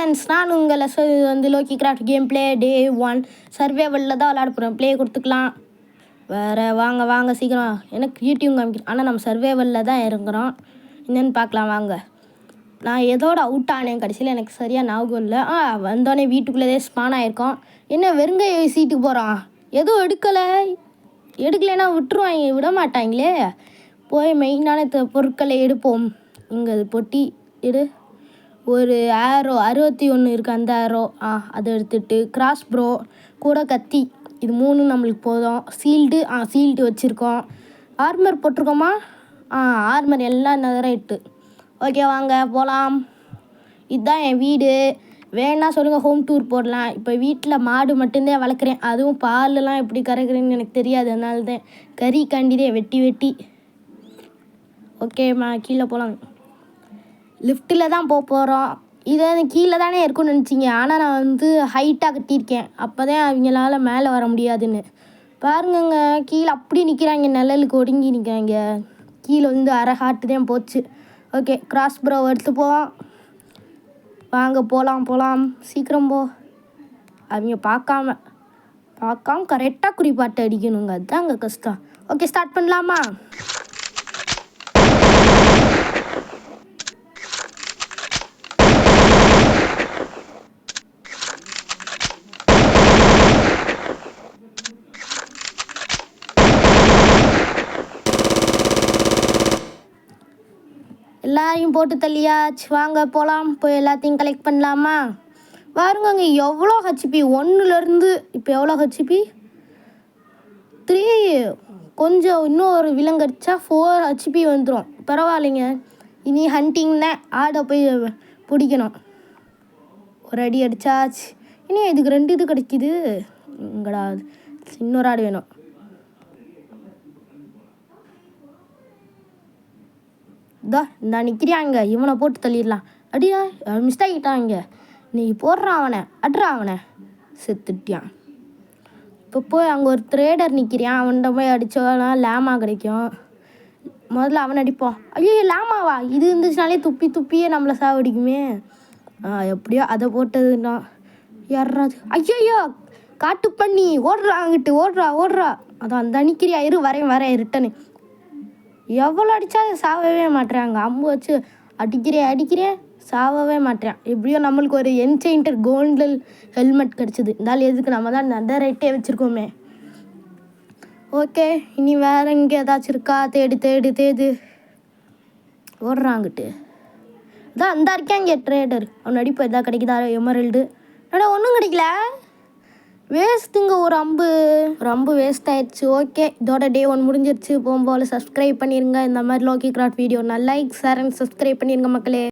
Friends, நான் உங்கள் வந்து லோக்கி கிராஃப்ட் கேம் ப்ளே டே 1 சர்வேவலில் தான் விளாட போகிறேன். ப்ளே கொடுத்துக்கலாம். வேறு வாங்க சீக்கிரம். எனக்கு யூடியூப் காமிக்கிறேன், ஆனால் நம்ம சர்வேவலில் தான் இறங்குறோம். என்னென்னு பார்க்கலாம் வாங்க. நான் எதோட அவுட் ஆனேன் கடைசியில் எனக்கு சரியாக ஞாபகம் இல்லை. வந்தோடனே வீட்டுக்குள்ளேயே ஸ்பான் ஆகிருக்கோம். என்ன வெறுங்கை வீசிட்டு போகிறான், எதுவும் எடுக்கலைன்னா விட்டுருவாங்க, விட மாட்டாங்களே. போய் மெயினான பொருட்களை எடுப்போம். இங்கே பொட்டி எடு. ஒரு ஆரோ 61 இருக்குது, அந்த ஆரோ அதை எடுத்துகிட்டு கிராஸ் ப்ரோ கூட கத்தி, இது 3 நம்மளுக்கு போதும். சீல்டு வச்சுருக்கோம். ஆர்மர் போட்டிருக்கோமா? ஆர்மர் எல்லாம் நகராயிட்டு. ஓகே வாங்க போகலாம். இதுதான் என் வீடு. வேணா சொல்லுங்கள், ஹோம் டூர் போடலாம். இப்போ வீட்டில் மாடு மட்டும்தான் வளர்க்குறேன். அதுவும் பாலெலாம் எப்படி கறக்குறேன்னு எனக்கு தெரியாது, அதனால தான் கறி கண்டிதே வெட்டி ஓகேம்மா கீழே போகலாம். லிஃப்ட்டில் தான் போகிறோம். இதை கீழே தானே இருக்குன்னு நினச்சிங்க, ஆனால் நான் வந்து ஹைட்டாக கட்டியிருக்கேன். அப்போ தான் அவங்களால மேலே வர முடியாதுன்னு. பாருங்கங்க, கீழே அப்படி நிற்கிறாங்க, நிழலுக்கு ஒடுங்கி நிற்கிறாங்க. கீழே வந்து அரை ஹார்ட்டு தான் போச்சு. ஓகே, கிராஸ் ப்ரோ எடுத்து போவோம். வாங்க போகலாம் சீக்கிரம் போ. அவங்க பார்க்காம கரெக்டாக குறிப்பாட்டு அடிக்கணுங்க, அதுதான் அங்கே கஷ்டம். ஓகே, ஸ்டார்ட் பண்ணலாமா? எல்லாரையும் போட்டு தள்ளியாச்சு. வாங்க போகலாம். போய் எல்லாத்தையும் கலெக்ட் பண்ணலாமா? பாருங்க எவ்வளோ ஹெச்பி, 1லேருந்து இப்போ எவ்வளோ ஹெச்பி 3. கொஞ்சம் இன்னும் ஒரு விலங்கடிச்சா 4 ஹெச்பி வந்துடும். பரவாயில்லைங்க. இனி ஹண்டிங் தான், ஆடை போய் பிடிக்கணும். ஒரு அடி அடித்தாச்சு. இனி இதுக்கு 2 இது கிடைக்கிது. இங்கடா இன்னொரு ஆடு வேணும். இந்த நிற்கிறாங்க, இவனை போட்டு தள்ளிடலாம். அடியா மிஸ் ஆகிட்டாங்க. நீ போடுறான் அவனை செத்துட்டியான். இப்போ போய் அங்கே ஒரு ட்ரேடர் நிற்கிறான், அவன்கிட்ட போய் அடித்தோன்னா லேமா கிடைக்கும். முதல்ல அவன் அடிப்போம். ஐயோ லேமாவா? இது இருந்துச்சுனாலே துப்பியே நம்மளை சாவடிக்குமே. எப்படியோ அதை போட்டதுன்னா யாராது. ஐயோ காட்டு பண்ணி அங்கிட்டு ஓடுறா. அதான் அந்த நிற்கிறியா, வரேன் ரிட்டனு. எவ்வளோ அடித்தா சாவவே மாட்டேறாங்க. அம்பு வச்சு அடிக்கிறேன் சாவவே மாட்டேறான். எப்படியோ நம்மளுக்கு ஒரு என்செயின்டர் கோல்டு ஹெல்மெட் கிடச்சிது. இருந்தாலும் எதுக்கு, நம்ம தான் நல்ல ரேட்டே வச்சுருக்கோமே. ஓகே, இனி வேறு இங்கே ஏதாச்சும் இருக்கா? தேடு ஓடுறாங்கிட்டு. அதான் அந்த இருக்காங்க ட்ரேடர். அவன் அடிப்போம், எதாவது கிடைக்குதா? எமரல்டு ஒன்றும் கிடைக்கல. வேஸ்ட்டுங்க, ஒரு அம்பு வேஸ்ட் ஆயிடுச்சு. ஓகே, இதோட டே 1 முடிஞ்சிருச்சு. போகும்போது சப்ஸ்கிரைப் பண்ணிடுங்க. இந்த மாதிரி Lokicraft video like, share and subscribe பண்ணிடுங்க மக்களே.